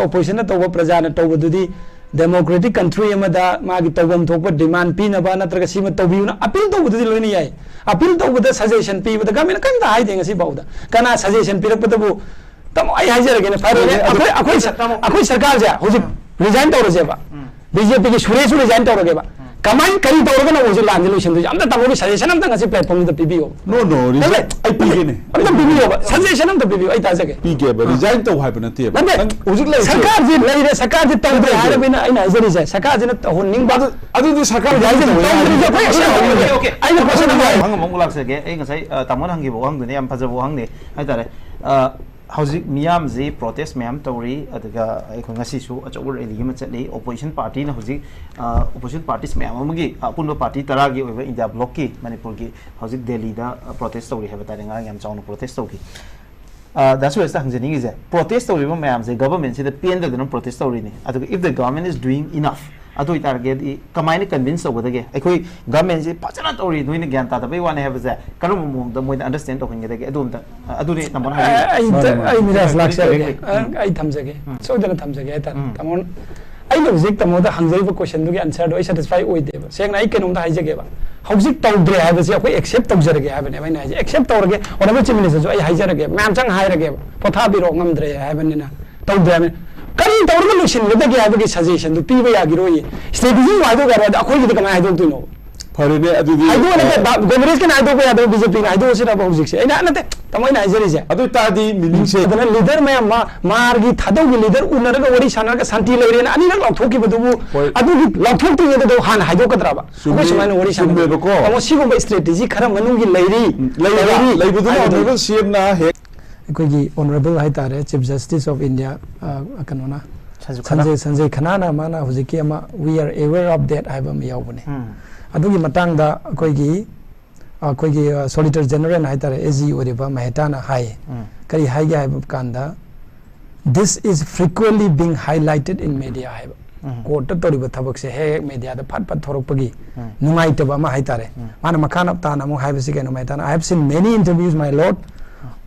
opposition tauba praja na tauba dudi democratic country amada magi tawam thokpa demand pinaba natraga sima tawbiuna appeal tauba dudi loina yai appeal tauba da suggestion pi da gamin kan da haide ngasi bauda kana suggestion pirak patabu tamo ai hajarage ne fare akoi sarkar ja hojik resign tawraje ba BJP ki suresh resign tawrage ba कमाई करी तो organ वो जो लांज lotion तो अंदर तब वो suggestion हम तक ऐसे प्लेटफॉर्म तो पीबी हो नो रिजाइन आई पीके ने मतलब पीबी हो सजेशन हम तो पीबी हो आई ताज़ के पीके बस रिजाइन तो हाई बनती है सरकार जी नहीं रे सरकार जी तब तो यार बिना आई ना ऐसे नहीं सरकार जी ने हो निंग बात अदु तो सरकार जाए तो ओके आई ना क्वेश्चन हंग मंगलाक से के ए ngасai tamon hangi bo hang dune yam phaja bo hang ne ai tare hauzik miyam je protest miyam tawri adaga ai ngasi su achor rally ma chatli opposition party na hauzik opposition parties miyam amagi apunba party tara gi oiba india block ki manipur ki hauzik delhi da protest tawri haba tare nga yam chauna protest tawri that's why sta hangjani gi je protest tawri ma miyam je government se the pen da protest tawri ni adaga if the government is doing enough adu target kamaini convince obadage ekoi government je pachana tori noina gyan ta bai wane have za kanu mum da moi understand to hingedage adum ta adu ne tamon ai miras laksa ai thamjage so dana thamjage ai tamon ai no zik tamo da hangjai ba question du gi answer do ai satisfy oi de ba seng ai kenum da haijage ba hauzik tawdre ha ba se akoi accept tawjarage ha ba ne bai na accept tawrage onaba chief minister jo ai haijarage mam chang hairage potha biro ngamdre ha ba ne na tawdre करी तौर lotion लदगे आबगे suggestion दु पीबे यागिरोय strategy वादो गरा अखोय गिद कमा हाइदो तुनो फरेने अदुदी हाइदो ने कांग्रेस के नाइदो को यादो बीजेपी नाइदो से अब हौजिक से एना नते तमय नाइजरी से अदु तादी मीनिंग से दना लीडर में मारगी थादो की लीडर उनरगा वरी सानरगा शांति लेरे अनी न लौथोकी बदुबु अदुगी लौथोक तो दो हान हाइदो कदराबा को सुमाइन वरी सानबे को तमो सिगो स्ट्रेटजी खरा मनुगी लेबुदु सीएम ना हे कोई ऑनरेबल है तारे चीफ जस्टिस ऑफ इंडिया कनोना संजय खन्ना ना माना हुजिकी अमा we are aware of that हाइबा में यावबने अदुगी मतंग दा कोई सॉलिसिटर जनरल है तारे एजी ओरिबा मेहताना हाई करी हाई गे हाइबा कांदा this is frequently being highlighted in media हाइबा कोर्ट तोरिबा थबक से हे मीडिया दा फट फट थोरकपगी नुंगाइतबा मा है तारे माना मखाना ताना मो हाइबा से केनो मेहताना I have seen many interviews my lord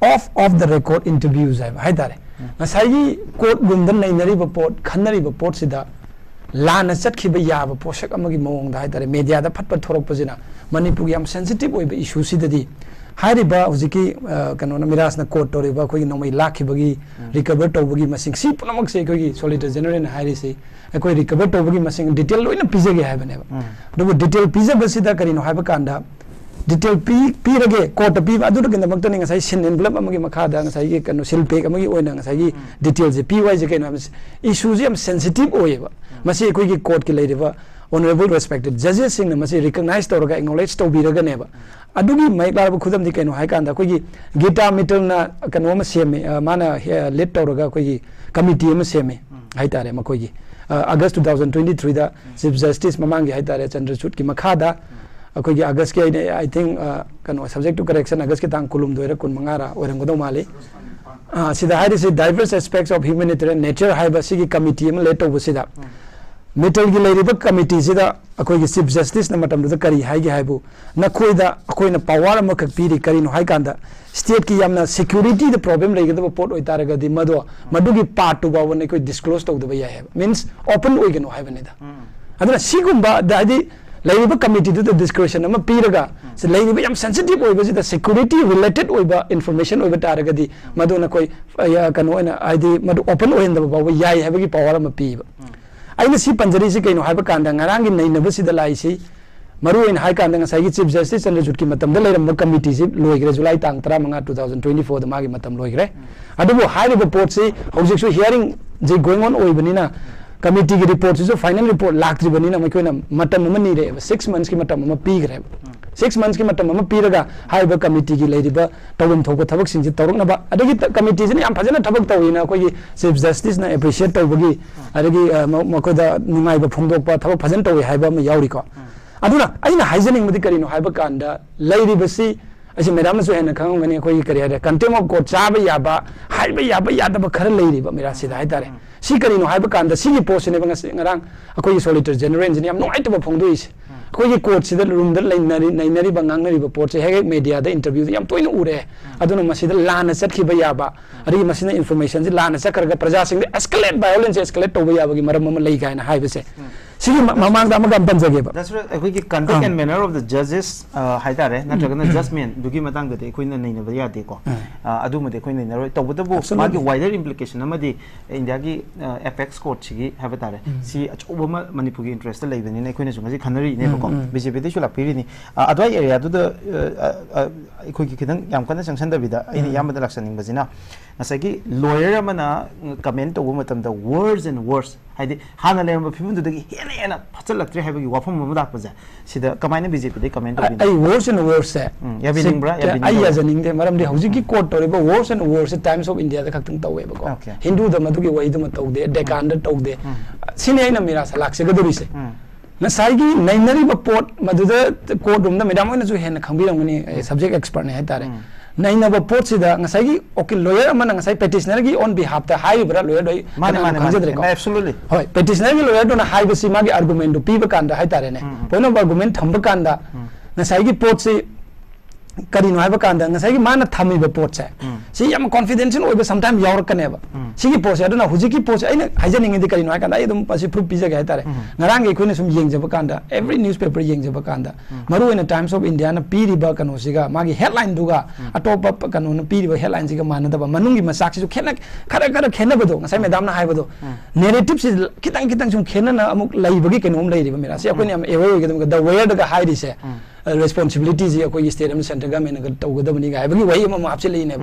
off the record interviews hai tare ngasai court gumdan nainari ba pot khanari ba pot sida lana chatki ba ya ba posak amagi mawong da hai tare media da phat phat thorok pajina manipur yam sensitive oi ba issue sida di hari ba hujiki kano na miras na court tori ba khoi nomai lakhi bagi recover to bagi masing si punamak se khoi solicitor general na hari se khoi recover to bagi masing detail loina pijage hai bane ba do detail pija ba sida kari no hai ba kanda detail pi rage court pi adu ke namak tani ngasai sin envelope amagi makhada ngasai ge kanu sil pek amagi oina ngasai gi details pi wai je kenu issues am sensitive oiba masi koi gi court ki leiriba honorable respected judges sing na masi recognize tawraga acknowledge to biraga neba adugi mai larba khudam di kenu hai kanda koi gi gita middle na kanu ma seme mana let tawraga koi gi committee ma seme hai tare ma koi gi august 2023 da chief justice mamang gi hai tare chandrachud ki makhada अखोई अगस्त के I think कनो subject to correction अगस्त के तांग कुलुम दोरा कुन मंगारा ओरंगदो माले सिदा हाइदि से diverse aspects of humanitarian nature हाइबा सिगी कमिटी म लेट तोब सिदा मिटल गी लेरिबा कमिटी सिदा अखोई गी चीफ जस्टिस न मतम द करी हाइगे हाइबु नखोइदा अखोइना पावर म खक पीरि करिनो हाइ कांदा स्टेट की यामना सिक्योरिटी द प्रॉब्लम लेगदब पोर्ट ओइ तारगदि मदुगी पार्ट टू बावन ने कोई डिस्क्लोज तौदबा याय मींस ओपन ओइगनो हाइबनेदा अदना सिगुंबा दादि लेरिबा कमिटी द डिस्कशन अमा पीरगा से लेरिबा याम सेंसिटिव ओइबा द सिक्योरिटी रिलेटेड ओइबा इंफॉर्मेशन ओइबा तारगदि मदुना कोई कनो ना आइदि मदु ओपन ओइंदबा बाव याय हाइबगी पावर अमा पीबा आइना सी पंजरी से कइनो हाइबा कांदा ngarang gi नैनबा सिदा लाइसि मरु इन हाइ कांदा ngasai gi chief justice Chandrachud की मतम द लेरम कमिटी से लोइग्रे जुलाई तांग 15 2024 द मागी मतम लोइग्रे अदुबो हाइबा पोर्ट से हौजिक सु हियरिंग जे गोइंग ऑन ओइबनिना कमिटी की रिपोर्ट से जो फाइनल रिपोर्ट लाक्ट्रिबनी ना मकोइना मतम म नि रे 6 मंथ्स की मतम म पीग्रे 6 मंथ्स की मतम म पीरगा हाइबा कमिटी की लेरिबा तवम थोको थबक सिंग तौरनबा अदगी कमिटी से याम फजना थबक तौइना कोई चीफ जस्टिस ना एप्रिशिएट तौबगी अदगी मकोदा निमाइबा फोंदोकपा थबक फजन तौइ हाइबा म याउरिको अदुना आइना हाइजनिंग मदि करिनो हाइबा कांदा लेरिबसी ऐसे मैडम ने हेन खंगमनी कोई करिया कंटेम ऑफ कोर्ट चाबा याबा हाइबा याबा यादबा खर लेरिबा मेरा सिदा हाइतारे सी करिनो हाइबा कांदा सी पोस्ट ने बंगा ngarang akoi solicitor general ni am noi to phong doi कोई कोर्ट से रूम नई बंगांगनरी पोट से है मीडिया इंटरव्यू यम तोइन उरे अदुन मसिद लान चटखिबा याबा अदि मसिना इन्फॉर्मेशन लान चकर प्रजा सिंह एस्केलेट वायलेंस एस्केलेट तोबा याबगी मरम अमा लई गायना हाइबसे सिगी ममांगदा अमा गम पंजगेबा दैट्स अखोई की conduct and manner of the जजेस हाइतारे नत्रगना जजमेंट दुगी मतंग दे अखोइना नैनबा यादे को अदु मदे अखोइ नैनरोय तोबदबो मागी वाइडर इंप्लिकेशन अमदी इंडिया की एपेक्स कोर्ट सिगी हाबतारे सी अचोबमा मणिपुर की इंटरेस्ट लेबनी ने अखोइना सुंगसी खनरी ने को बीजेपी दे सुला पिरिनी अदवाई एरिया दु अखोइ की खिदंग याम कना संसन दबिदा आइनी यामदा लक्षनिंग बजिना नसगी लॉयर मना कमेंट तोबो मतम द वर्ड्स एंड वर्ड्स हाइदि हाना लेरम फिबुन दुदगी हेना फचलक्त्रे हाइबगी वाफम मदा पजा सिदा कमाइना बीजेपी दे कमेंट तोबि आई वर्ड्स एंड वर्ड्स से या बिनिंग्रा या बिनिंग आई याजनिंग दे मरम दे हौजी की कोर्ट तोरेबो words and words Times of India द खक्तंग तौवेबको हिंदू द मदुगी वही द मतौदे डेकान द तौदे सिने आइना मेरा सलाक्से गदुरिसे नसाइगी नैनरी पोट मदुद कोर्ट रूम द मैडम ओइना जो हेन खंबिरंगनी सब्जेक्ट एक्सपर्ट ने हाइतारे नैनब पोट सिदा नसाइगी ओके लॉयर अमना नसाइ पेटिशनर की ऑन बिहाफ द हाइब्रा लॉयर दoi माने एब्सोल्युटली होय पेटिशनर की लॉयर दोना हाइबसी मागी आर्गुमेंट दो पीब कांदा हाइतारे ने पोइनो आर्गुमेंट थंब कांदा नसाइगी पोट से करीनो हाइबा कांदा नसाइगी माना थमिबा पोट से सी याम कॉन्फिडेंशियल ओइबा समटाइम यावरकनेबा सिगी पोट से अदुना हुजिकी पोट से आइना हाइजनिंग करीनो हाइ कांदा एदुम पसि प्रूफ पिजगे हाइतारे नरांग एखोइने सुम येंगजबा कांदा एवरी न्यूज़पेपर येंगजबा कांदा मरु इन टाइम्स ऑफ इंडिया ना पीरिबा कनो सिगा मागी हेडलाइन दुगा अटोप कनो ना पीरिबा हेडलाइन सिगा मानदबा मनुंगी मसाक सिसु खेना खरा खेनबदो ngasai मैडम ना हाइबदो नेरेटिव से खितंग खितंग सुम खेनना अमुक लैबगी केनोम लैरिबा मेरा से अखोइने एम एवे ओइगदम द वेयर दगा हाइरिसे responsibility जी अखोई स्टेट में सेंटर गवर्नमेंट का तौगदबनी गायबगी वही हम आपसे लेने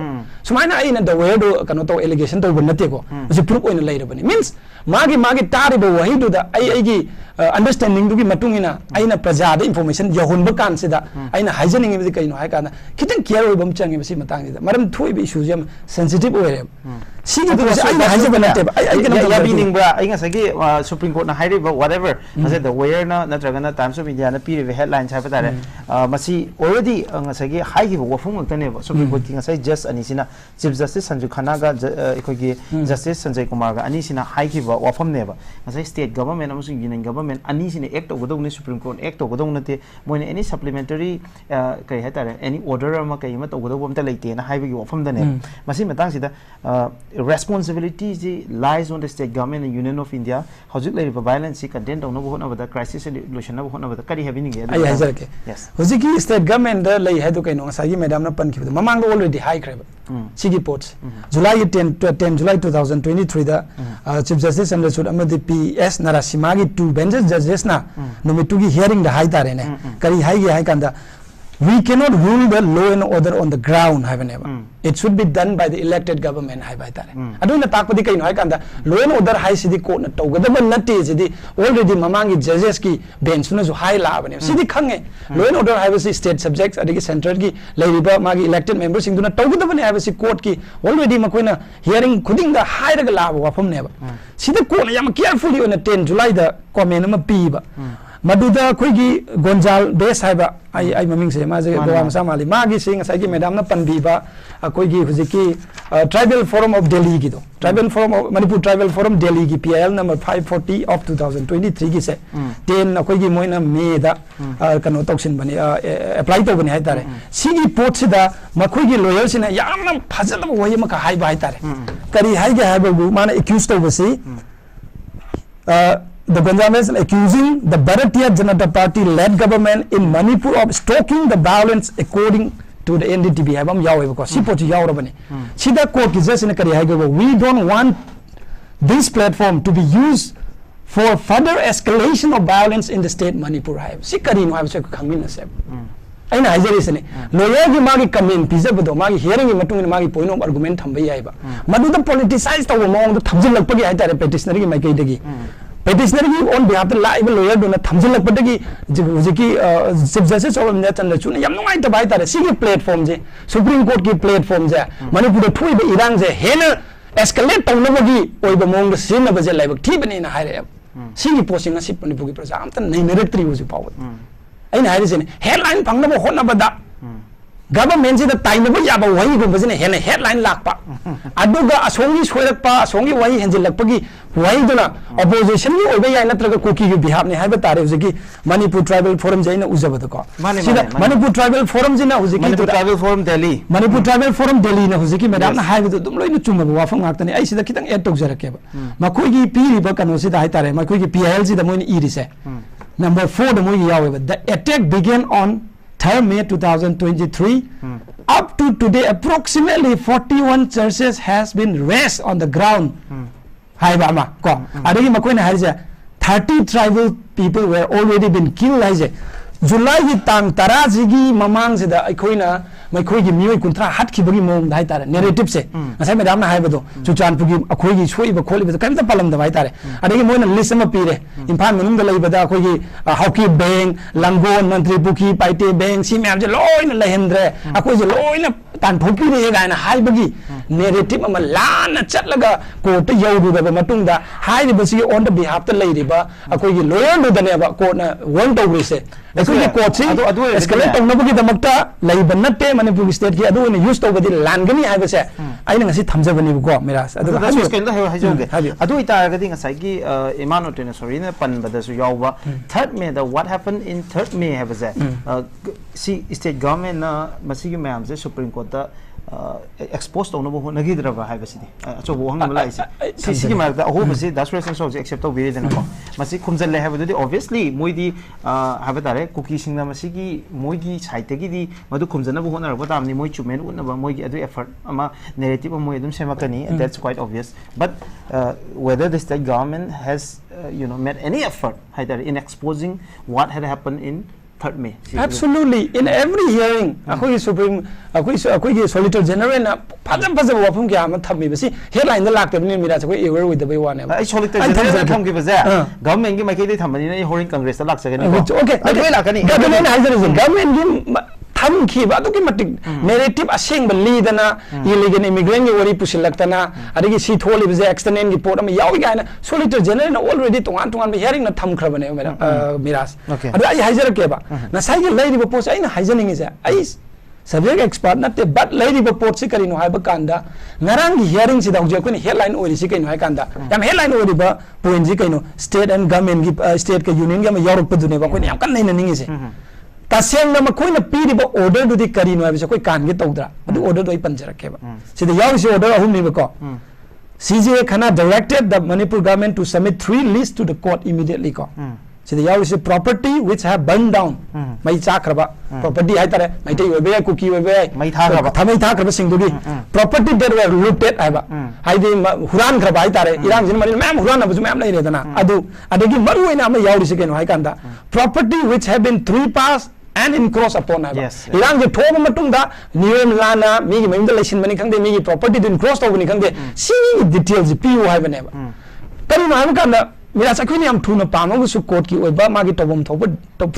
सुमाइना आइना द वेयर दो कनो तो एलिगेशन तो बनते को उसे प्रूफ ओइना लैरबनी मींस मागी तारिबो वही दो द आई अंडरस्टैंडिंग दुगी मतुंगिना आइना प्रजा द इंफॉर्मेशन यहोनब कान से द आइना हाइजनिंग में कइनो हाइ काना खितंग केयर ओइबम चंगे बसी मतंग दि मरम थोइ बि इशू जम सेंसिटिव ओइरे सिगी दो आइना हाइजब नते या बिनिंग ब्रा आइना सगी सुप्रीम कोर्ट ना हाइरिबा व्हाटएवर नसे द वेयर ना नत्रगना टाइम्स ऑफ इंडिया ना पीरिबे headline हाइबतारे Masih already ngasagi haigibo wafung ngtaneba supreme court ki ngasai just anisina chief justice sanju khana ga ekhoi justice sanjay kumar ga anisina haigibo wafam neba ngasai state government amasung union government anisina act togodogni supreme court act togodong nate moine any supplementary kai hatare any order ama kai ma togodob amta leite na haibigi wafam da ne masi matang sida responsibility ji lies on the state government and union of india hojik leriba violence content dong na bo na bada crisis solution na bo na bada kari having ge ai hazarke yes hojiki state government da lei hai do kaino ngasai madam na pan khibdo mamang already high creba sigi ports july 10 july 2023 da chief justice understood amadi ps narasimha gi two benches judges na numitugi hearing da high tare ne kari high gi high kanda we cannot rule the law and order on the ground haveneva it should be done by the elected government hai bai tare aduna takpadi kaino hai kanda law and order hai sidi court na togada natte sidi already mamangi judges ki bench na jo high la bane sidi khange law and order hai basi state subjects adigi central ki leiriba magi elected members sing duna togada bane hai basi court ki already makoina hearing khuding da high raga la wafam neba sidi court na yam carefully on 10 july da comment ma pi ba मदुदा कोई गोंजाल base है आई ममिंग से माजे गोवा मसा माली मागी सिंग psyche madam ना पनबीबा कोई हुजिकी tribal forum of Delhi की दो tribal forum of Manipur tribal forum Delhi की पीएल नंबर 540 ऑफ 2023 की से 10 कोई मोइना मे दा कनो तौसिन बने अप्लाई तो बने है तारे सिगी पोर्ट सिदा मखोई की लॉयर सिना यामना फजल वही मका हाई बाय तारे करी हाई के हाई माने एक्यूज तो बसी the Gonzales accusing the Bharatiya Janata Party led government in Manipur of stoking the violence according to the NDTV habam yawe ko sipoti yawra bane sida court ki just in kari haigo we don't want this platform to be used for further escalation of violence in the state Manipur hai sikari no have se khangmin se aina hajari sene lawyer gi magi comment pizabado magi hearing gi matung magi point of argument thambai yai ba madu the politicize to mong the thamjil lakpa gi hai tare petitioner gi mai kai degi petitioner की on behalf the live lawyer do na thamjil lakpatagi jiki chief justice of India chandrachuna yam ngai ta bai tare sigi platform je supreme court ki platform je manipur da thui be irang je hena escalate tawlabagi oiba mong da sin na baje laibak thi bani na haire sigi posting asi manipur ki praja amta nei merit tri uji paw aina haire je headline phangna bo honna bada government से ताइनब याब वही गुम्बसने हेन headline Lakpa अदुगा असोंगी सोयरकपा असोंगी वही हेंजिलकपगी वही दुना opposition की ओबे याय नत्रगा cookie की बिहाव ने हाइबे तारे हुजिकी मणिपुर ट्राइबल फोरम जैना उजबदको सिदा मणिपुर ट्राइबल फोरम जिना हुजिकी Manipur tribal forum Delhi Manipur tribal forum Delhi ना हुजिकी मैडम ना हाइबे दुम लोइना चुंगब वाफम गाक्तने आई सिदा खितंग एड तौजरकेबा मखोइगी पीरिबा कनो सिदा हाइ तारे मखोइगी PIL सिदा Moin इरिसे number 4 the moyi yawe the attack began on 3rd May 2023 up to today approximately 41 churches has been razed on the ground hai ba ma ko adagi makoi na haije 30 tribal people were already been killed haije July gi tang taraji gi mamang se da aikoina maikoi gi mioi kuntra hat ki bagi mom dai tare narrative se asai madam na haibado chuchan pugi akhoi gi soi ba kholi ba kamta palam da bai tare adagi moina list ma pire imphal manung da leiba da akhoi gi hockey bank langon mantri puki paite bank si myam je loina lehendre akhoi je loina tan thoki re ga na haibagi narrative ma lana chatlaga ko ta yodu da matung da hai ba si on the behalf ta lei ba akhoi gi lawyer do da ne ba ko na won to ri se akhoi gi court si escalate tong na bagi da makta leiba natte manipur state ki adu ne use to badi langani hai ba se aina ngasi thamjabani ko miras adu adu sken da hajoge adu ita ga ding asai gi imano tena sorry ne pan bada su yawba 3rd May the what happened in 3rd May have se si state government na masigi mayam se supreme court da exposed on no nagi draba hai basidi acho bo hang malai si si ma da ho basi das reason so accept to be den ko masi khumjal le have the obviously moi di have dare cookie sing na masi gi moi gi site gi di madu khumjana bo honar ba tam ni moi chumen un ba moi gi adu effort ama narrative moi dum sema kani and that's quite obvious but whether the state government has made any effort in exposing what had happened in 3rd May. Absolutely. In every hearing, akhoi supreme akhoi solicitor general na phajam wafum kya ma thammi basi headline da lakte bni mira akhoi aware with the way one ai solicitor general tham ki baza government ki makai dei thamani na horing congress da lak sagani okay adoi lakani government haizer government ki tham ki ba adu ki matik narrative aseng ba li dana illegal immigrant ki wari pusilaktana adigi si tholi baza external report am yawi ga na solicitor general na already tongan ba hearing na tham khrabane miras adu ai haizer ke ba na sai ge lady ba post ai na haizening is ai subject expert natte but lady ba post si karino hai ba kanda ngarang gi hearing si da huje ko ni headline ori si kaino hai kanda yam headline ori ba point ji kaino state and government gi state ka union ga ma yorok pa dune ba ko ni yam kan nei na ningi se taseng na ma koina piri ba order du di karino hai ba koi kan gi tawdra adu order do ai panjara ke ba si da yaw si order ahum ni ba ko CJA Khana directed the Manipur government to submit 3 lists to the court immediately ko so the yaw is property which have burned down mai chakraba property hai tare mai te obe cookie obe mai thakraba thamai thakraba singdugi property that were looted hai ba hai de huran kraba hai tare irang jin mari ma'am huran abu ma'am lai redana adu adagi maru ina ma yaw ri keno hai kanda property which have been trespassed and encroached upon hai ba irang je thoba matung da niyam lana mi gi maimda laisin mani khangde mi gi property din cross to bani khangde si details pu hai ba ne ba kari ma kanda mira sakwini am thuna pamang su court ki oiba magi tobom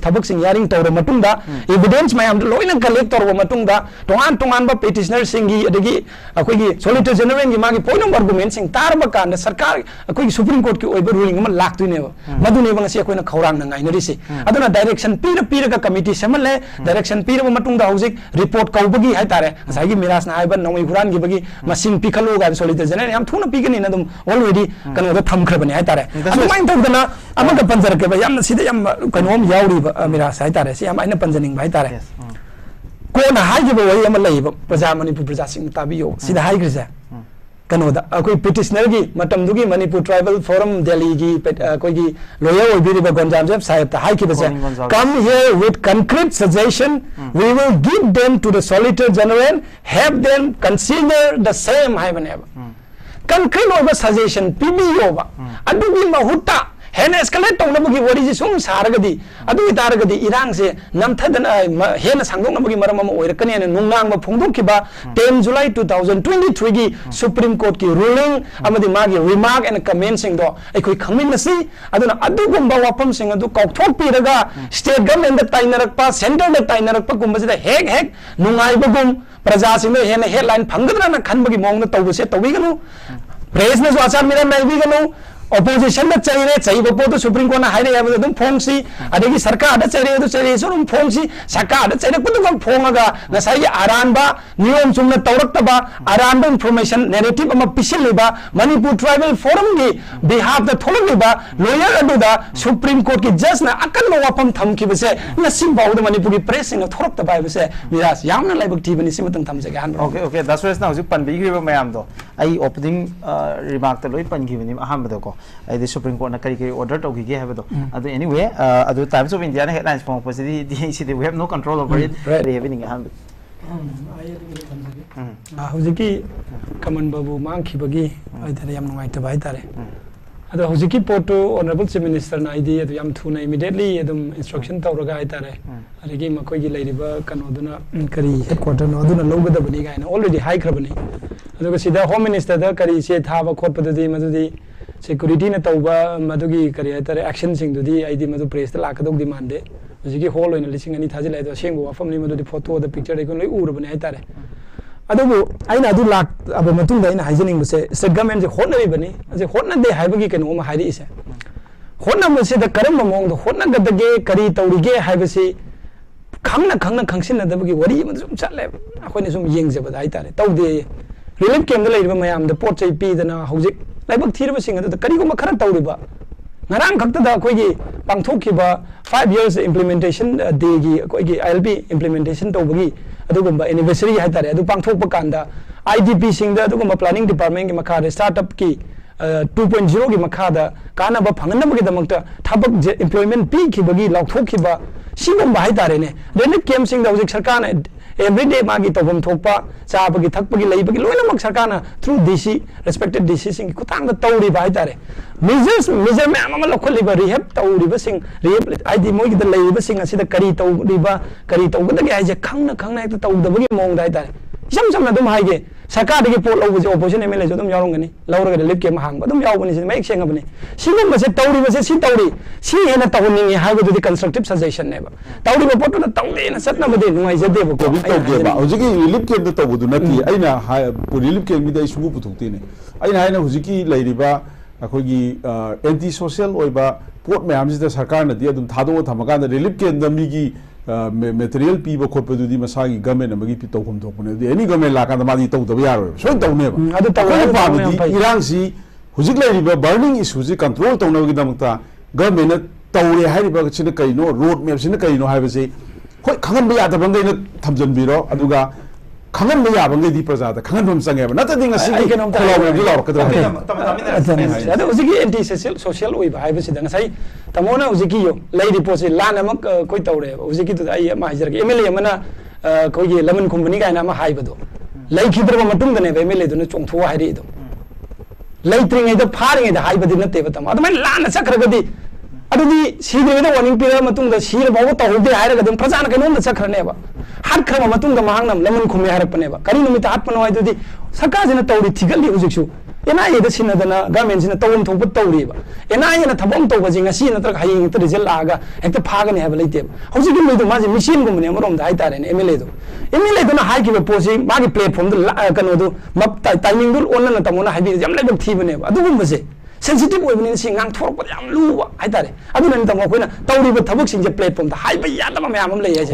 thabak sing yaring tawra matungda evidence mayam loina collect tawra matungda tongan ba petitioner singi adagi akoi gi solicitor general gi magi point of argument sing tarba kan sarkar akoi gi supreme court ki oiba ruling ma laktuine ba madune ba ngasi akoi na khawrang na ngai nari si aduna direction pira ka committee semale direction pira ba matungda hojik report kaubagi hai tare ngai gi miras na aiba nongoi huran gi bagi masing pikhalu ga solicitor general yam thuna pigani na dum already kan ga thamkhrabani hai tare main to dana amaga panjar ke ba yam sida yam kanom yauri ba mira sai tare si am aina panjaning bai tare ko na hai ge ba wai am lai ba praja manipur praja sing tabi yo sida hai grisa kano da akoi petitioner gi matam du gi manipur tribal forum delhi gi koi gi lawyer oi bi ba gonjam sahib ta hai ki ba come here with concrete suggestion we will give them to the solicitor general have them consider the same hai baneba concrete over suggestion PBO ba adugi mahuta hena escalate tong nabugi wari ji sum saragadi adu itaragadi irang se namthadana hena sangdong nabugi maram ma oirakani ne nungnang ba phongdong ki ba 10 July 2023 gi Supreme Court ki ruling amadi magi remark and comment sing do aikoi khangmin na si aduna adugumba wapam sing adu kaukthok piraga state government da tainarak pa center da tainarak pa gumba sida hek nungai bagum praja sing da hena headline phangdra na khanbagi mong na tawse tawiganu press na so achar mira nai biganu opposition da chaire chaiba po to supreme court na haire ya dum phongsi adegi sarkar da chaire do chaire so dum phongsi sarkar da chaire kudu kam phongaga na sai aranba niyom chumna tawraktaba aranba information narrative ama pisiliba manipur tribal forum gi behalf da tholiba lawyer adu da supreme court ki judge na akan ma wapam thamki bese na simbaw da manipur gi pressing na thoraktaba bese miras yamna laibak tibani simatang thamse ga han okay that's why now ju panbi gi mayam do ai opening remark ta loi pan gi bani aham da ko ai the supreme court na kari order to gi have do adu anyway adu times of india na headlines from possibility we have no control over it happening aham hujiki kaman babu mang khibagi ai tare yam ngai ta bai tare ado hujiki poto honorable chief minister na id adu yam thuna immediately adum instruction tawraga ai tare adagi makoi gi leiriba kano duna kari headquarter no aduna logada bani ga na already high khrabani aduga sida home minister da kari se thaba khotpa dadi madudi security na tawba madugi kari ai tare action sing dudi id madu press ta lakadog demand de hujiki hall oina lising ani thajilai do sengbo afam ni madudi photo da picture de ko loi urabani ai tare adubu aina adu lak aba matung da ina hygienic base state government je hotna bi bani je hotna de haibagi keno ma hairi ise hotna base da karam mong do hotna ga dage kari tawrige haibasi khangna khangsin na dabagi wari ma sum chatle akhoi ne sum yengje ba dai tare tawde relief camp da leiba mayam da pot chai pi dana hojik laibak thirba sing adu kari ko ma khara tawriba ngarang khakta da koi gi pangthokkiba 5 years implementation day gi koi gi ILP implementation tawbagi adugumba anniversary hai tare adu pangthokpa kanda IDP sing da adugumba planning department gi makha startup ki 2.0 gi makha da kana ba phanganam gi damakta thabak employment pi ki bagi lauthokkiba sigumba hai tare ne relief camp sing da hojik sarkar na every day magi tobam thokpa chabagi thakpagi leibagi loina mak sarkar na through DC respected DC sing kutang da tawri ba hai tare measure me ama lokholiba rehab tawriba sing rehab ID moi gi da leiba sing asida kari tawriba kari tawgada gi ai je khangna ekta tawdabagi mong dai tare sam dum hai ge sarkar de pot lobu je opposition MLA jo dum yarongani lauraga relief camp hang ba dum yawbani sin mai senga bani sigum ba se tawri ba se si tawri si hena tawni hai ba du constructive suggestion ne ba tawri ba pot na tawde na satna ba de ngai je de ba ko tawge ba hojiki relief camp da tawbu du nati aina relief camp bi da isubu puthukti ne aina haina hojiki leiriba akogi anti social oiba pot mayam sida sarkar na di adum thado thamaga da relief camp da mi gi material piba khotpa du di masagi government amagi pi tawkhum thokpune di any government la ka da ma di taw da yaro so tawne ba adu taw pa di irang si hojik leiriba burning issue ji control tawna gi damakta government na tawre hairiba china kaino road map sina kaino haibase hoi khangan ba ya da bangai na thamjan biro aduga khangan ba ya bangai di praja da khangan bam sange ba nata dinga sigi kholaw ji law ka da adu hojiki anti social oi ba haibase da ngasai tamona hojiki yo lei report se lan ama koi tawre hojiki tu ai ma hajar ke MLA mana koi ge lemon company ga na ma haibado lei khidra matung da ne MLA du na chongtho hairi do lei tring da pharing da haibadi na te ba tam adu mai lan sakragadi adudi sidre da warning pira matung da sir bawo tawde haira ga dum prajana ke nom da sakrane ba har khama matung da mahangnam lemon khumi harapane ba kari numita hatpano ai dudi sarkar jina tawri thigali hujiksu ena ye da sinadana government sina tawum thokpa tawri ba ena ye na thabam tawba jinga si na tra haying ta result laga ekta phagani haba leite hojiki me do maji machine gum ne amorom da hai tare ne MLA do na hai ki ba posi magi platform da kano do map timing dul onna na tamona habi jam lai ba thibane ba adu gum base sensitive oibni sing ngang thorok ba yam lu ba hai tare adu na tamo koina tawri ba thabak sing je platform da hai ba ya da ma yam lei hai je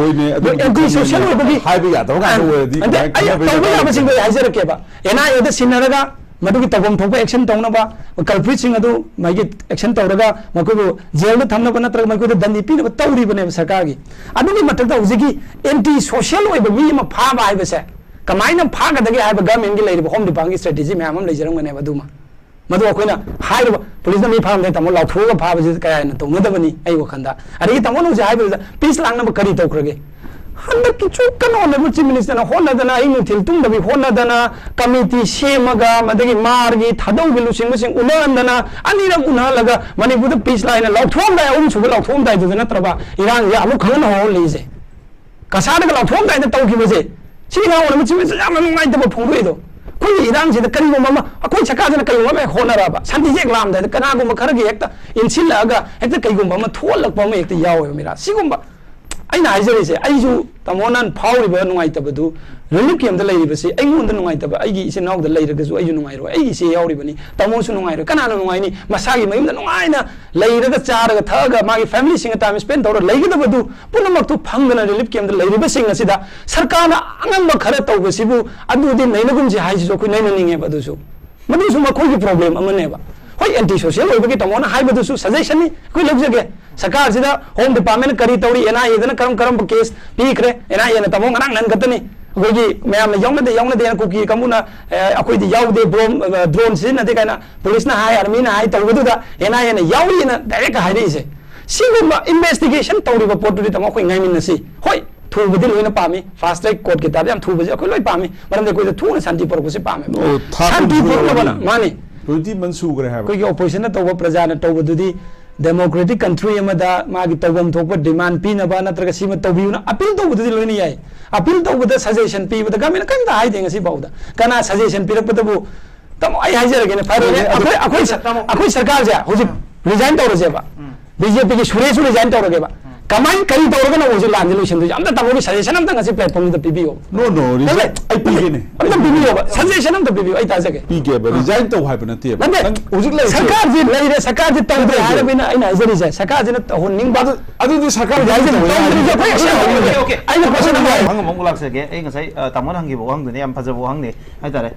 adu social oibni hai ba ya da ga do di ai tawba ya ba sing ba hai jara ke ba ena ye da sinaraga मधुकी तबम थोप action तौनबा culprit Singh अदु मागी action तौरगा मको jail में थमनब नत्र मको दंडी पीनब तौरीबने सरकार की अदुगी मतक हुजिकी anti social ओइब मी म फाबा हाइबसे कमाइना फागदगे हाइब गवर्नमेंट की लेरिब होम डिपार्टमेंट की स्ट्रेटेजी मैम हम लेजरंगने बदुमा मधु अखोइना हाइब पुलिस मी फाम दे तमो लाथोगा फाबजे कयाना तौनदबनी आई वखंदा अरे तमो नु हाइब पीस लांगनब करी तौखरगे हंदक की चुकन होनबल चीफ मिनिस्टर ना होनदना आई नुथिल तुंगदबी होनदना कमिटी सेमगा मदगी मार्गी थादौगी लुसिंग मसिंग उनंदना अनिरग उनलगा मणिपुर पीस लाइन लाउथोम दाय उम सुब लाउथोम दाय दुना नत्रबा इरान या अमु खंगन हो लेजे कसादग लाउथोम दाय तौकी बजे सिगा होनबल चीफ मिनिस्टर याम नुंगाइदब फोंगुइदो कोई इरान से करीगुम अमा अखोई सरकार करीगुम अमा होनराबा शांति जेक लाम दाय कनागुम खरगी हेक्ता इनसिलगा हेक्ता कईगुम अमा थोलकपा अमा हेक्ता याव मेरा सिगुम aina haijari se aiju tamonan phawri ba nungai tabadu relief camp da leiri basi ai ngon da nungai taba ai gi ise naw da leiri ga su aiju nungai ro ai ise yauri bani tamo su nungai ro kana nungai ni masagi mayum da nungai na leiri ga chara ga thaga magi family singa time spend tawra leigi da badu punamak tu phangna relief camp da leiri ba singa sida sarkar na angam ba khara taw ba sibu adu din naina gum ji haiji so khoi naina ninge badu su madu su ma khoi gi problem amane ba hoi anti social oibagi tamona haibadu su suggestion ni koi lobjage सरकार सिदा home department करी तौरी एना येदना करम करम case पीखरे एना येना तमो ngana nan gatani akogi mayam yong de kuki kamuna akoi di yaude drone sin na de kana police na hai army na hai tawdu da ena yena yawi na direct hai ri se siguma investigation tawri ba pot di tamo khoi ngai min na si hoi thu budi loina pami fast track court ki tar yam thu budi akoi loi pami maram de koi de thu na santi por ko se pami santi por na bana mani rudi mansu gre ha koi ki opposition na tawba praja na tawba dudi democratic country amada magi tawam thokpa demand pi na ba natraga sima tawbiuna appeal to budhi loini yai appeal to budhi suggestion pi budhi gamen kan da hai denga si bauda kana suggestion pi rakpa tabu tam ai hajar ge ne fare akoi sarkar ja hoji resign tawra je ba BJP ki suresh resign tawra ge ba kamai kari tawra na hoji lan solution du amda tamo ki suggestion amda ngasi platform da pbo no ai pi ge ne amda pbo ba suggestion amda pbo ai ta jage pi ge ba resign taw hai ba na te ba hoji lai sarkar ji lai re sarkar ji taw de hai bina ai na jari je sarkar ji na honning ba adu di sarkar ji okay ai na question ba hang mong ulak se ge ai ngasai tamon hangi bo hang du ne am phaja bo hang ne ai tare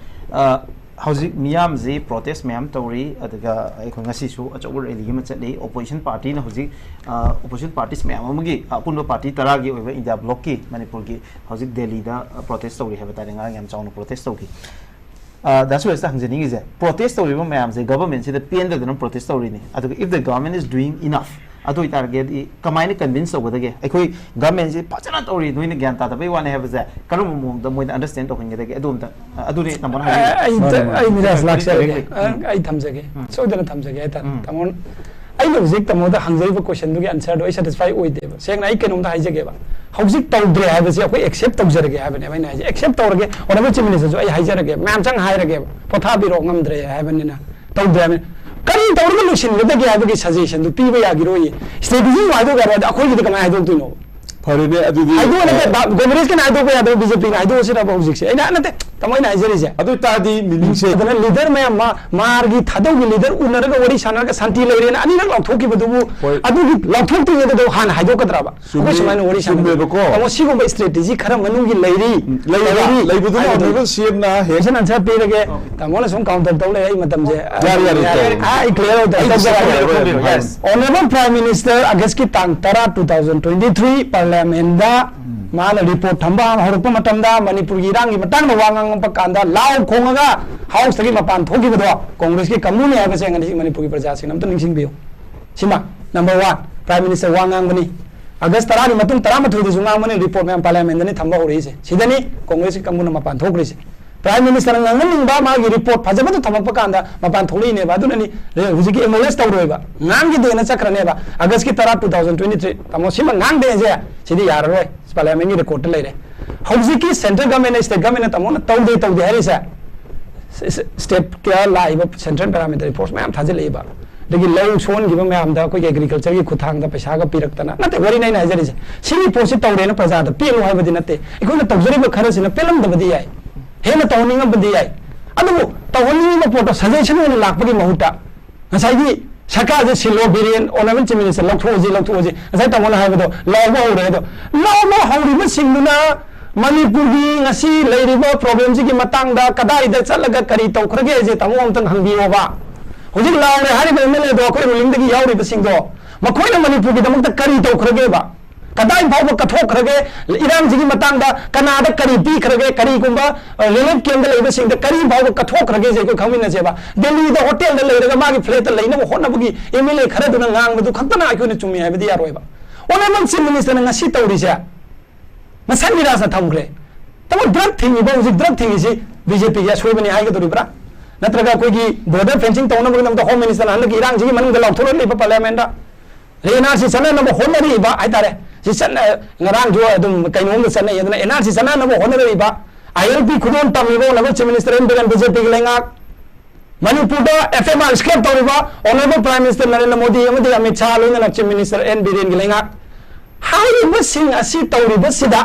hauzik miyam ji protest miyam tawri adaga aikon ngasi su achawur eli ma chatli opposition party na hauzik opposition parties miyam amagi apunba party tara gi oiba india block ki manipur ki hauzik delhi da protest tawri haba tare nga yam chawna protest tawki that's why sa hangjani gi je protest tawri ba miyam je government se da pn da na protest tawri ni adaga if the government is doing enough atoi target kamaini convince obadage aikoi government ji pachana tori noina gyan ta da bai wane have za karum mom da moina understand to hinga dege adum ta aduni tamon ai miras laksa ai thamjage so dana thamjage ai tamon ai logic tamo da hangjai ba question du ge answer do ai satisfy oi de ba seng nai kenom da haijage ba hauzik tawdre ha ba se akoi accept tawjarage ha ba ne bai na accept tawrage onaba chief minister jo ai haijage mam chang hairage potha biro ngamdre ha ba ne na tawdre kari tawrga lusin gada ge abagi suggestion du piba yagiroi strategy waido gara da akhoi gida kamai haidok tuino phare ne adudi aido na congress ke na aido ko yado BJP na aido sira ba hujik se ina na te tamoi na ajeri se adu ta di meaning se adana leader me margi thadau gi leader unar ga wari sanar ga santi leire na ani na lathok ki badu adu gi lathok tu yado han haidok kadra ba ko samai na wari sanar ko amo sigo ba strategy khara manu gi leiri badu na no CM na he san answer pe ge tamona sum counter tau le ai matam je ai clear yes honorable prime minister August ki tang 2023 parliament da mana report thamba horpa matamda manipur gi rang gi matang na wangang pakanda law khonga house gi mapan thogi bado congress ki kamuni ha se ngani manipur gi praja sing namta ningsing biyo sima number 1 prime minister wangang bani August tara gi matung tara mathu di junga mani report me parliament ni thamba hori se sidani congress ki kamuna mapan thokri se prime minister nganning ba ma gi report phajaba to thamak pakanda mapan tholi ne ba dunani hujiki MLS tawroi ba ngang gi de na chakra ne ba August ki tara 2023 tamo sima ngang de je sidi yar roi parliament ni record lai re hujiki central government state government tamo na tawde hari sa state kya lai ba central parameter reports ma am thajal le ba legi law son gi ba ma am da ko agriculture gi khuthang da paisa ga pirak tana na te wari nai na jari se sini post tawde na praja da pelu hai ba din te ikoi na tawjari ba khara sina pelam da badi ai hena tawning badi ai adu tawning ma photo suggestion ne lakpagi mahuta ngasai gi sarkar je silo biren honorable chief minister lakthoji ngasai tamona hai ba do law ba hore do law ma hori ba singduna manipur gi ngasi leiriba problem ji gi matang da kadai da chalaga kari tawkhrage je tamo amtang hangbiyo ba hojik law ne hari ba mele do ko ruling da gi yauri ba singdo makhoi na manipur gi damak da kari tawkhrage ba kadai phau ba kathok khage iram ji gi matang da kanada kari pi khage kari kumba relief camp da leiba sing da kari phau ba kathok khage je ko khamin na je ba delhi da hotel da leiraga ma gi flat da leina honna bugi MLA khara duna ngang bu khaktana ko ne chumi hai bi ya roi ba honorable chief minister nga si tawri se masan mi rasa thamgre tamo drug thing ba uji drug thing isi BJP ya shoi bani hai ga dori bra natraga ko gi border fencing tawna bu nam da home minister han gi irang ji gi manung da law thoro le ba parliament da rena si sana na bo honari ba ai tare si sana ngarang jo adum kainong sana yadna enar si sana na bo honari ba ILP khudon tamibo na chief minister en biren BJP gi lenga manipur da FMR script tawri ba honorable prime minister Narendra Modi amadi Amit Shah loina chief minister en biren gi lenga हाइबसिंग असि तौरिबसिदा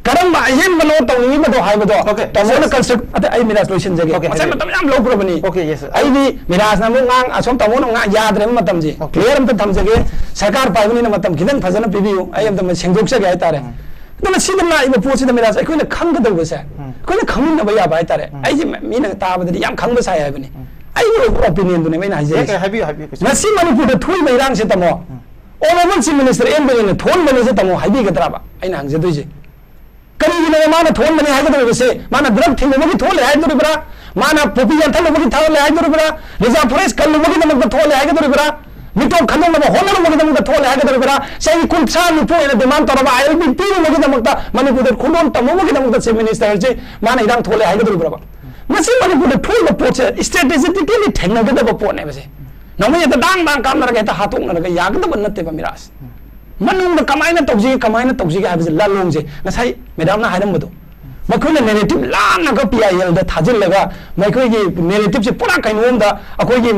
करम अहेन मनो तौनी बदो हाइबदो तमोना construct अते आई Miraj lotion जगे मसे मतम याम लोक्रबनी आई दी मिराज ना ngang Asom तमोना ngang याद्रे मतम जी clear अम थम जगे सरकार पाइबनी ना मतम खिदन फजन पिबियो आई अम सेंगोक सगे हाय तारे तो सिदना इब पोसिदा मिराज अखोइना खंगदब से अखोइना खंगनब या बाय तारे आई जी मीना ताबदि याम खंगब साय हाइबनी आई ओपिनियन दुने मैना हाइजे नसी मणिपुर द थुई मैरांग से तमो ऑनरेबल चीफ मिनिस्टर एम बने थोन बने से तमो हाइबी गतराबा आइना हंगजे दोइजे करीगिनो माना थोन बने हाइगदो बसे माना ड्रग थिंगबगी थोले हाइगदो बरा माना पोपी यंथलबगी थोले हाइगदो बरा रिजर्व फॉरेस्ट कल्लबगी नमक थोले हाइगदो बरा मिटो खननब होननबगी नमक थोले हाइगदो बरा सही कुंसा निपो एना डिमांड तोरबा आईएलबी पीनबगी नमक मणिपुर खुलोन तमोबगी नमक चीफ मिनिस्टर जे माना इरांग थोले हाइगदो बरा मसी मणिपुर थोइब पोचे स्ट्रेटेजिकली थेंगगदब पोने बसे नमय त दांग दांग कामनरगे त हातोंगनरगे यागदब नत्तेबा मिराज मनुंग कमायना तौजी हाबजे लालोंजे नसाई मैडम ना हाइरमबदो मखोइना नेरेटिव लानगा पीआईएल दा थाजिलगा मखोइगी नेरेटिव से पूरा कइनोम दा अखोइगी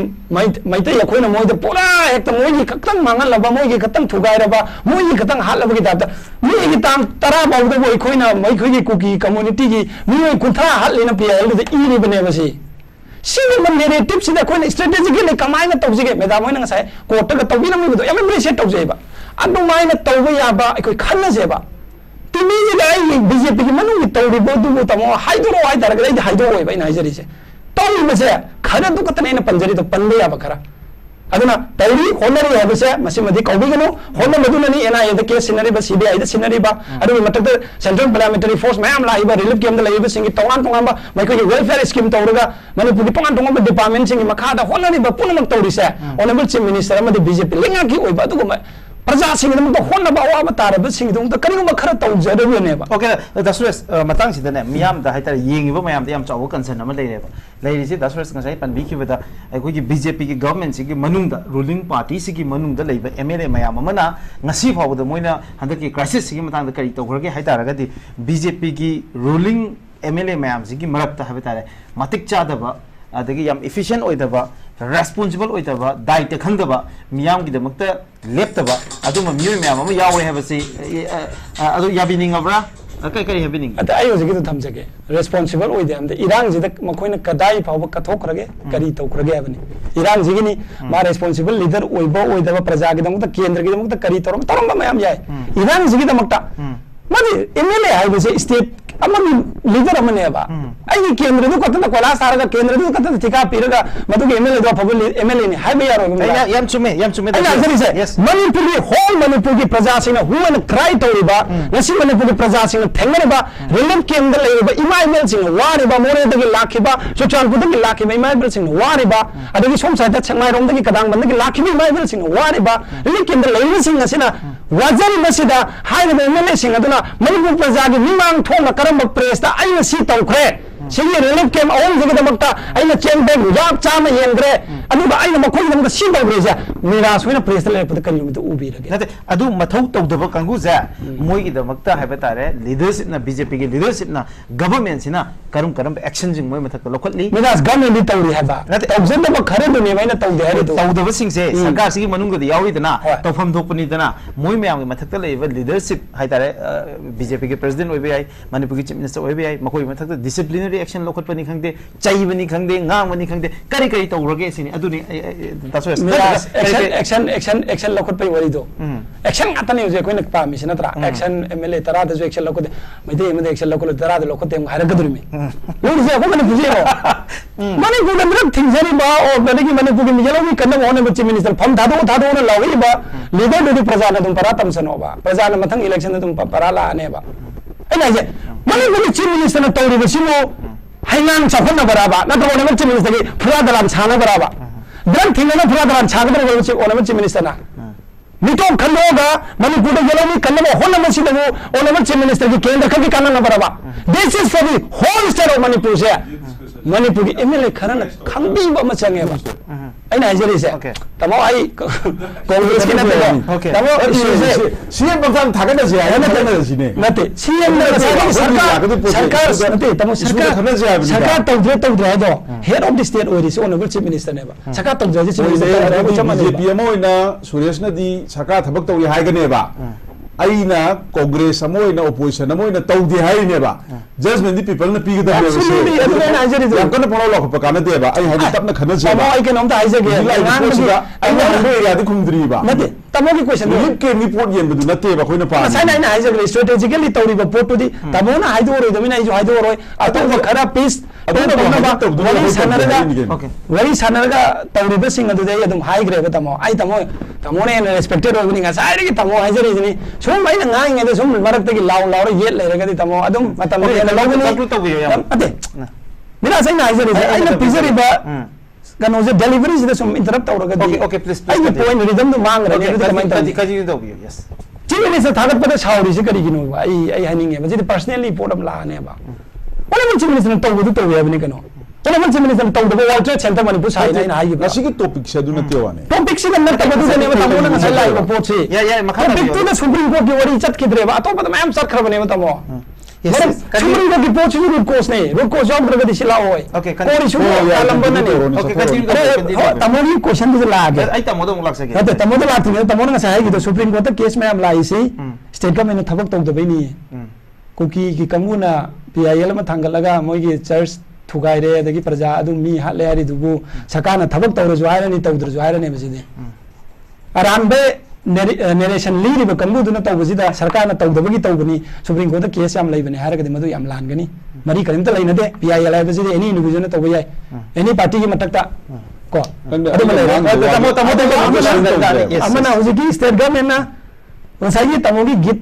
मैतै अखोइना मोइदा पूरा हेक्ता मोइगी खतंग मांगलबा मोइगी खतंग थुगाइरबा मोइगी खतंग हालबगी दादा मोइगी ताम तरा बाउदो अखोइना मखोइगी कुकी कम्युनिटी की मोइ कुंथा हालिना पीआईएल दा इरिबने बसी सिगम नेरेटिव सिदा अखोइना स्ट्रेटेजिकली कमायना तौजिगे मैडम होइना ngasai कोर्टगा तौबिनमबदो याम एप्रिशिएट तौजेबा अदुमाइना तौबा याबा अखोइ खन्नजेबा तिमी जे बीजेपी की मनु तौरिबो दुबो तमो हाइदरो हाइदरगा दि हाइदो होइबा इन हाइजरिसे तौरिबसे खरा दुकतने इन पंजरी तो पन्ने याबा खरा अदुना तौरी होनरी हाबसे मसिमदि कौबिगनो होनमदुननी एनआईए द केस सिनरीबा सीबीआई द सिनरीबा अदु मतक सेंट्रल पैरामिलिटरी फोर्स मैम लाइबा रिलीफ केम द लाइबा सिंगी तोंगान तोंगाबा मैखोगी वेलफेयर स्कीम तौरगा मणिपुर तोंगान तोंगाबा डिपार्टमेंट सिंगी मखादा होनरीबा पुनमक तौरिसे ऑनरेबल चीफ मिनिस्टर अमदि बीजेपी लेंगा की ओइबा अदुगुमा प्रजा सिंगदम तो होनबा अवाब तारब सिंगदम तो करिगुमा खरा तौजरबनेबा ओके दसुरेस मतंग सिदने मियाम दा हाइतर येंगिबो मयाम दा याम चाव कंसर्न अमा लेरेबा लेरिसे दसुरेस ngasai panbikhibada aikogi बीजेपी की गवर्नमेंट सिगी मनुंगदा रूलिंग पार्टी सिगी मनुंगदा लेबा एमएलए मयाम अमना ngasi फावदा मोइना हंदकी क्राइसिस सिगी मतंग दा करि तौखरगे हाइतारगदि बीजेपी की रूलिंग एमएलए मयाम सिगी मरक्ता हाबतारे मतिक चादबा अदगी याम एफिशिएंट ओइदबा रेस्पॉन्सिबल ओइदबा दायित्व खंगदबा मियाम की दमकता लेप्तबा अदुम मियोय मयाम अमा यावे हाबसि अदु याबिनिंगबरा कई कई हैबिनिंग अत आई होजगे तो थमजगे रेस्पॉन्सिबल ओइदे हमदे इरांग जिदा मखोइना कदाई फावबा कथोखरगे करी तौखरगे हाबनि इरांग जिगिनी मा रेस्पॉन्सिबल लीडर ओइबा ओइदबा प्रजा की दमकता केंद्र की दमकता करी तोरम मयाम याय इरांग जिगी दमकता माने एमएलए हाइबसे स्टेट अमनि लीडर अमनेबा आई केंद्र दु कतना कोला सारगा केंद्र दु कतना ठिका पिरगा मदुगे एमएलए दो फबल एमएलए नि हाइबे यारो याम चुमे यस मणिपुर होल मणिपुर की प्रजा सिंह हुमन क्राई तौरिबा नसी मणिपुर की प्रजा सिंह थेंगरबा रिलीफ केंद्र लेबा इमाइबल सिंह वारिबा मोरे दगे लाखिबा चुचानपुर दगे लाखिबा इमाइबल सिंह वारिबा अदगी सोम साइड छंगाई रोम दगे कदांग बंदगे लाखिबा इमाइबल सिंह वारिबा रिलीफ केंद्र लेबा सिंह असिना वाजन मसिदा हाइबे एमएलए सिंह अदुना मणिपुर प्रजा की मिमांग थोम करम प्रेस ता आई सी तौखरे सिंगी रिलीफ केम ओम जगे दमकता आई चेन बैग रुजाब चाम येंद्रे अदुगा आई मखोई दमक सी तौरेजा मिरास होइना प्रेस ता लेपद कनि मुद उबी रगे नते अदु मथौ तौदब कंगु जा मोई की दमकता हाइबे तारे लीडरशिप ना बीजेपी की लीडरशिप ना गवर्नमेंट सिना करम करम एक्शन जिंग मोई मथक लोखतली मिरास गवर्नमेंट ली तौरी हाबा नते तौजन दब खरे दुने मैना तौदे हारे तौदब सिंग से सरकार सिगी मनुंग द यावी दना तौफम धोपनी दना मोई मयाम की मथक लेबा लीडरशिप हाइ तारे बीजेपी के प्रेसिडेंट ओइबे आई मणिपुर की चीफ मिनिस्टर ओइबे आई मखोई मथक डिसिप्लिनरी एक्शन लोखतपनी खंगदे चाइबनी खंगदे ngang खंगदे करी करी तौरगे सिनी अदुनी तसोस एक्शन लोखतपै वरी दो एक्शन गातने होजे कोइना पामिस नत्रा एक्शन एमएलए तरा दजो एक्शन लोखते मैदे एमएलए एक्शन लोखले तरा द लोखते हारगदुरी मे लोजे को मने बुझेरो मने को दमरक थिंजरी बा और बनेगी मने को मिजलो भी कन्ने होने बच्चे मिनिस्टर फम धादो न लावी बा लीडर दे प्रजा न तुम परा तमसनो बा प्रजा न मथंग इलेक्शन तुम परा ला आने बा ऐना जे मने को चीफ मिनिस्टर न तौरी बसिमो हाइनांग चाफन बराबा नत्र ओने चीफ मिनिस्टर की फुरा दलान छाना बराबा ड्रग थिंगना फुरा दलान छागदर बरबसे ओने चीफ मिनिस्टर ना मिटो खलोगा मणिपुर गेलोमी कन्नबो होना मसिदबो ओने चीफ मिनिस्टर की केंद्र खकी कानना बराबा this is for the whole state of Manipur से मणिपुर की एमएलए खरन खंबीबा म चंगेबा ऐना हाइजरी से तमो आई कांग्रेस की नते तमो सीएम बंगाम थागन से है न सिने नते सीएम ने सरकार नते तमो सरकार तौद्रे दो हेड ऑफ द स्टेट ओरिस ओनरेबल चीफ मिनिस्टर नेबा सरकार तौद्रे चीफ मिनिस्टर बीजेपी एम ओइना सुरेश नदी सरकार थबक तौई हाइगनेबा aina congress amoina opposition amoina tawdi haine ba judgment di people na piga da ba absolutely adu na ajari yam kana pano lo ko kana de ba ai ha tapna khana je ba ai ke nom ta ai je ge ai na ndo ya di kumdri ba nate tamo ki question lip ke ni pot yen du nate ba koina pa sai na ai je ge strategically tawri ba pot di tamo na ai do ro do mina ai jo ai do ro ato ba khara peace wari sanaraga tawri ba sing adu de adum hai gre ba tamo ai tamo ne respected ro ni nga sai ri tamo ai je ni sum bai na ngai ngai sum marak te ki law yet le ga di tamo adum matam ne na law ni ate mira sai na ai je ai na pizari ba kano je delivery je sum interrupt tawra ga di okay please ai point rhythm du mang re ni comment ta kaji do bi yes chini ni sa thagat pa sauri se kari ginu ba ai haning e ba je personally report am la ne ba Honorable Chief Minister tahu itu tahu ya begini kan? Honorable Chief Minister tahu tu World Trade Center manipur saya ini hai gitu. Nasi kita topik saya dulu tiawan. Topik sih kan nak tahu tu kan? Tamu nak saya live report sih. Ya makanya. Topik tu dah Supreme Court di wari cat kita reba. Atau pada macam sar kerana ni tamu. Supreme Court di report sih root cause ni. Root cause job berada di sila oi. Okay. Kau isu alam benar ni. Okay. Continue. Tamu ni question tu lagi. Ay tamu tu mulak saja. Nanti tamu tu lagi. Tamu nak saya gitu. Supreme Court case में हम लाई सी. State government थपक तो begini. Kuki ki kamu na PIL में थंगल लगा मोई church थुगाई रे दगी प्रजा अदु मी हाले यारी दुबु सकाना थबक तौर जुआरे नहीं तौर जुआरे नहीं बसिदे आराम बे नरेशन ली रे कंबु दुना तौ बसिदा सरकार ना तौ दबगी तौ बनी सुप्रीम कोर्ट केस याम लई बने हारगदे मदु याम लानगनी मरी करिमता लई नदे PIL आई बसिदे एनी इंडिविजुअल ना तौ बयाय एनी पार्टी की मटकता को अदु मले तमो अमना हुजिकी स्टेट गवर्नमेंट ना Masanya tamu ki git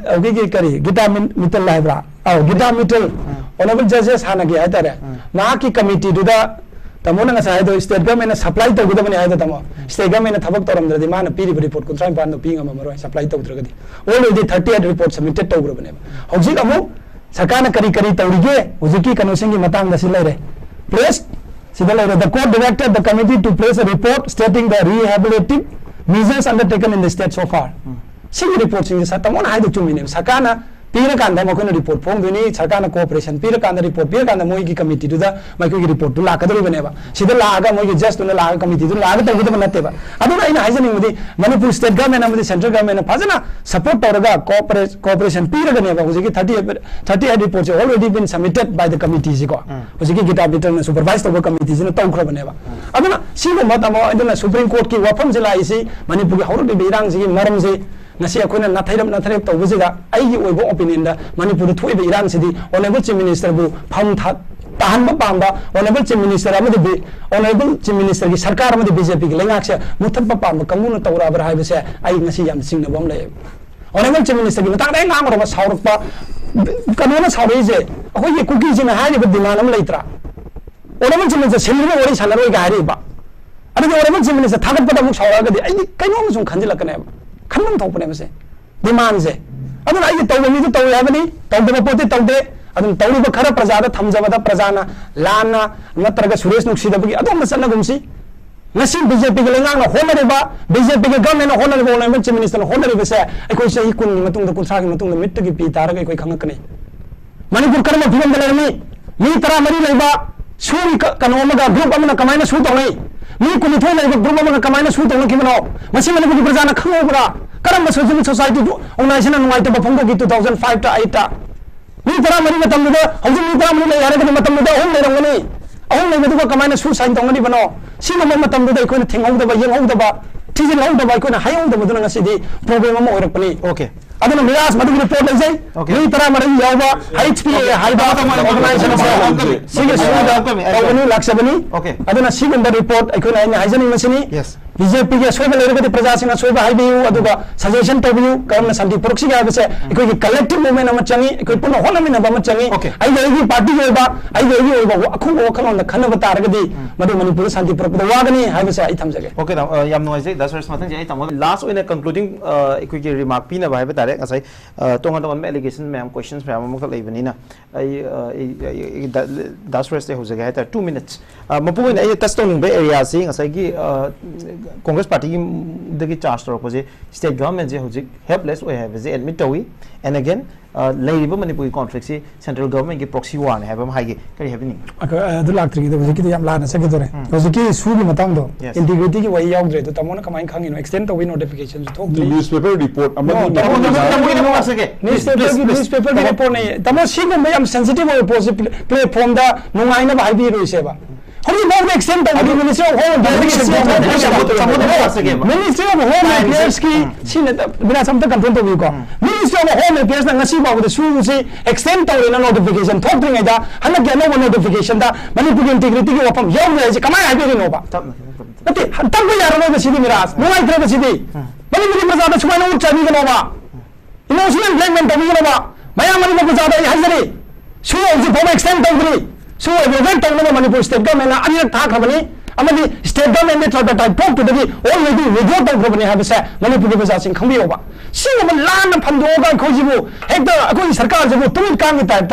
kari gita mital lahibra au gita mital honorable judges hana ki aita re ma ki committee du da tamu na ngasai do state government na supply to guda bani aita tamu state government na thabak toram dra di ma na piri report kuntra ban no pinga ma maroi supply to dra gadi already 38 report submitted to gura bane hojik amu sakana kari tawrige hojiki kanusing ki matang da silai re place sidalai re the court directed the committee to place a report stating the rehabilitative measures undertaken in the state so far Sini report sini sa tamo na hai do chumi ne sakana pira kanda mo kono report phong duni sakana cooperation pira kanda report pira kanda moi ki committee du da mai ki report du la kadori bane ba sida la aga moi ki just la aga committee du la aga tagu da natte ba adu na ina haijani mudi manipur state government amudi central government phajana support tawraga cooperation pira gane ba hujiki 38 reports already been submitted by the committee ji ko hujiki gita bitter na supervise to committee ji na taw khra bane ba adu na sino matamo aduna supreme court ki wafam jila isi manipur ki hawru bi irang ji maram ji nasi akoina nathairam to bujida ai oibo opinion da manipur thoibe iran sidi honorable chief minister bu pham tahan ba pamba honorable chief minister amadi bi honorable chief minister ki sarkar amadi BJP ki lengak se mutham pa pamba kamuna tawra bar hai bese ai nasi yam singna bom le honorable chief minister ki matang dai ngam ro ba sauruk pa kanona sauri je ahoi ye kuki jina hai ba diman am leitra honorable chief minister selri ori salaroi ga hari ba adu honorable chief minister thagat pa da mu saura ga di ai kaino mu sum khanjila kana खन्नम थोपने में से demand से अदुन आई तौबे मी तौ याबनी तौदब पोते तौदे अदुन तौरिब खरा प्रजादा थमजबदा प्रजाना लाना नत्रगा Suresh नुक्सीदबगी अदुम मसना गुमसी nasi BJP के लेंगांग ना होनरेबा BJP के गवर्नमेंट ना होनरेबा होनरेबा चिफ मिनिस्टर ना होनरेबा से एकोई सही कुन मतुंग द कुनसा के मतुंग द मिट्ट की पी तारगा एकोई खंगकने मणिपुर कर्म फिल्म दलरमी मी तरा मरी लेबा सुरी कनोमगा ग्रुप अमना कमाइना सु तौनै मी कुनिथो लेबा ग्रुप अमना कमाइना सु तौनै किमनो मसी मणिपुर की प्रजाना खंगोबरा करम सोशल सोसाइटी ऑर्गेनाइजेशन नुवाइट बफंग की 2005 ता 8 ता मी तरा मरी मतम दुदा हजि मी तरा मरी ले यारे के मतम दुदा हम ले रंगनी ahong le medu kamana su sign tongani bano sino mo matam duda ikoina thingong da ba yeng hong da ba tiji long da ba ikoina hayong da buduna ngasi di problem mo oirakpani okay aduna miras madu report lai jai ni tara mari yawa HPA haiba organization sige suda ogani laksabani okay aduna sigunda report ikoina ai haijani masini yes BJP के सोबे लेरे के प्रजा सिंह सोबे high view अदुगा suggestion तबियू करम शांति पुरक्षी के बसे इकोई collective movement अम चंगी इकोई पुनो होना मिना बम चंगी आई गेगी पार्टी के बा आई गेगी ओबा अखु वखन खन बता रगदी मदु मणिपुर शांति पुरपद वागनी हाई बसे आई थम जगे ओके याम नोइजे 10 वर्ष मथन जे आई तम लास्ट ओइन कंक्लूडिंग इकोई के रिमार्क पीना भाई बता रे असै तोंग तोंग में एलिगेशन मैम क्वेश्चंस मैम मख लेबनी ना आई 10 वर्ष से हो जगे है 2 मिनट्स मपुइन आई टेस्ट तोंग बे एरिया से असै की Congress Party the charge to state government helpless we have admit to and again labor manipuri conflicts central government proxy war have high happening the lactri the Wiki Lamlana Secretary was a key Sugi Matando integrity way out to Tamona Kamang extend the win notifications talk the newspaper report newspaper report Tamoshim may am sensitive or play from the Nuaina Bibi Ruseva. How do you know the extent of the Ministry of Home Ministry of Home Affairs something control of you Ministry of Home Affairs and Nasiba with the Susi extent of a notification talking at that no notification that manipulating integrity of young as come I didn't know about the city Miras, no I the city. Manipulating Mazada Chumano Chaviganova emotional blackman Taviganova Mayamani Mazada Hazari Sure the home extent of the so every time Manipur state government and talk company among state government that I talk to the already without the company have said Manipur was asking come over. See a land of Pandoga Kojibu, Hector Akoi Sarkar, who told Kamita,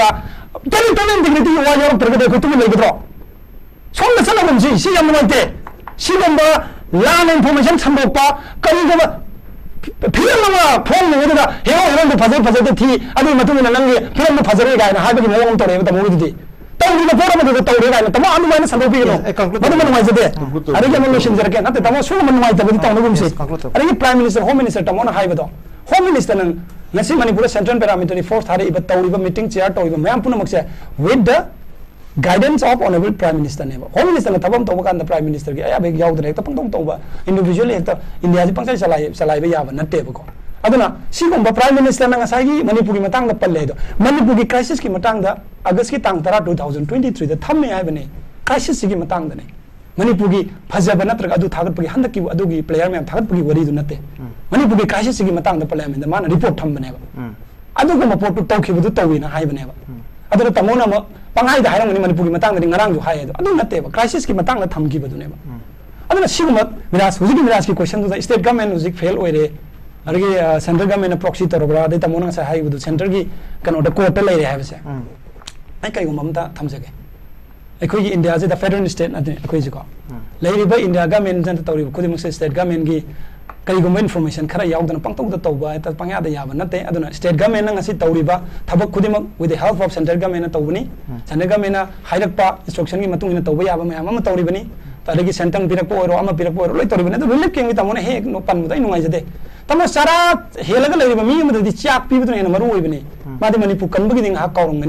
territorial integrity you are your president to make a draw. So the son of them see a moment, see number land information, Sambopa, coming Pima, Pong, here the Pazet tea, I mean Matuna, Pima Pazariga, and having no one to the Muridi. The forum of the Torah and the man is a little I think missions again, not the Tamos woman might have been I think Prime Minister, Home Minister Tamona Haivedo. Home Minister and Nasi Manipur Central Parameter 4th Hari, but Tauriba meeting chair to even Mampunamoxa with the guidance of Honorable Prime Minister. Home Minister Tabam Toba the Prime Minister, I have a yaw director Toba, individually in the Azipan Salai, not table. Aduna, Sigumba Prime Minister Nangasagi, Manipuri Matanga Paledo, Manipuri crisis Kimatanga, August Tangtara 2023, the Tammy Avenue, crisis Sigimatanga. Manipuri, Pazabanatra, Adu Tagapi, Handaki, Adugi, player, and Tagapi, what is Nate. Manipuri crisis Sigimatanga Palam, the man report Tambaneva. Adugama port to Tokyo with the Towin, Hivaneva. Aduna Tamona, Pangai, the Highland Manipuri Matanga, Narangu High, Adunateva, crisis Kimatanga Tamki, but never. Aduna Siguma, Miras, who didn't ask you questions, the state government was fail away. Central government proxy to Robra, the Tamona Sahi with the central cannot the quarter lady have said. I can go Mamta Tamsake. A quick India is the federal state at the Quizzico. Lady by India government and the Kudimus state government gi Karigo information, Karayao and Pangto the Toba at Panga the Yava, not the state government and a sit Tauriba, Tabak Kudima with the help of central government at Tobani, Central government, Hydapa, instruction in Matuna Toba, Mama Tauribani, Tariki Santan Pirapo, Rama Pirapo, later looking with Amona Heg, no pan with anyone day. Tamasara, Helaga, me with the chat people in a Maru, Madamani Pukan beginning her column.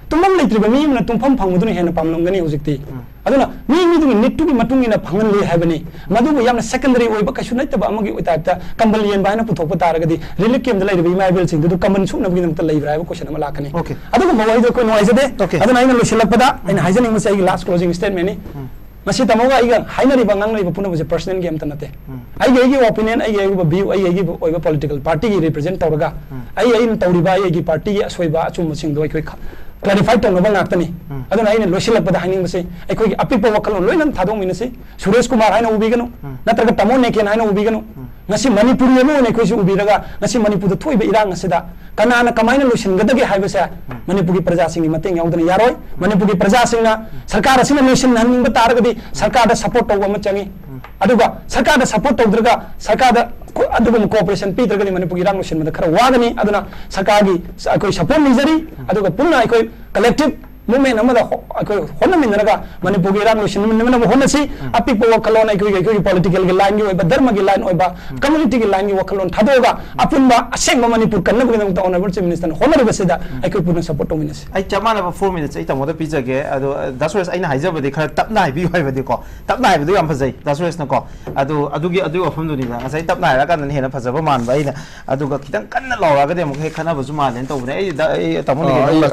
Tumam later, me and Tumpam Pamuduni and Pamlongani Uzikti. I don't know, me need to be Matung in a Pangali Heaveny. Madu young secondary way, but I should not have Amogi with that Kambali and Bina Putopataragadi, really came the lady be my building to come and soon have been to live. I have a question of Malakani. Okay. I don't know why the Konoise day. Okay. I don't know Shilapada and Heisening was saying last closing statement. Masitamoga, Hainari Bangang Puna was a personal game Tanate. I gave you opinion, I gave a view, I gave a political party represent Toraga. I gave Tauriba, party, Sweba, Chumusing, do I clarified on Novang Atani. I don't know, Lushila Pada Hanging say, I could a people walk alone, Loyan Tadom in a say, Suresh Kumar, I know Ubigano, not a Tamonek and I know Ubigano, Nasi Manipuri, no, and question Ubiraga, Nasi Manipu the Toy Irang Seda, Kanana Kamana Lushin, Gadagi Havasa, Manipuri Prasing, Mating out in Yaroi, Manipuri Prasasina, Sakara Simulation, and Bataragadi, Sakada support of Wamachani, Aduba, Sakada support of Draga, Sakada. Adubum cooperation Peter Manipuri Rangusin with the Karawani, Aduna, Sakagi, Sakoi Shapon Misery, Aduga Puna, collective movement, another Honaminaga, Manipuri Rangusin, Honasi, a people walk alone, political line, but Dermagi line, or community line, you walk alone, Tadoga, Apumba, a same Manipur, Kanagan, the Honorable Minister, Honorable Seda, I could put in support 2 minutes. I chairman about 4 minutes, 8 more pizza, that's what I know, but they call Tap Night, you have the call. Tap Night, the Ampazay, that's what no call. Adu of Hunduna, as I tap night, I got in here a Pazaman, by Aduga Kitan Kanala, Academic Kanavazuman, and Tamoni.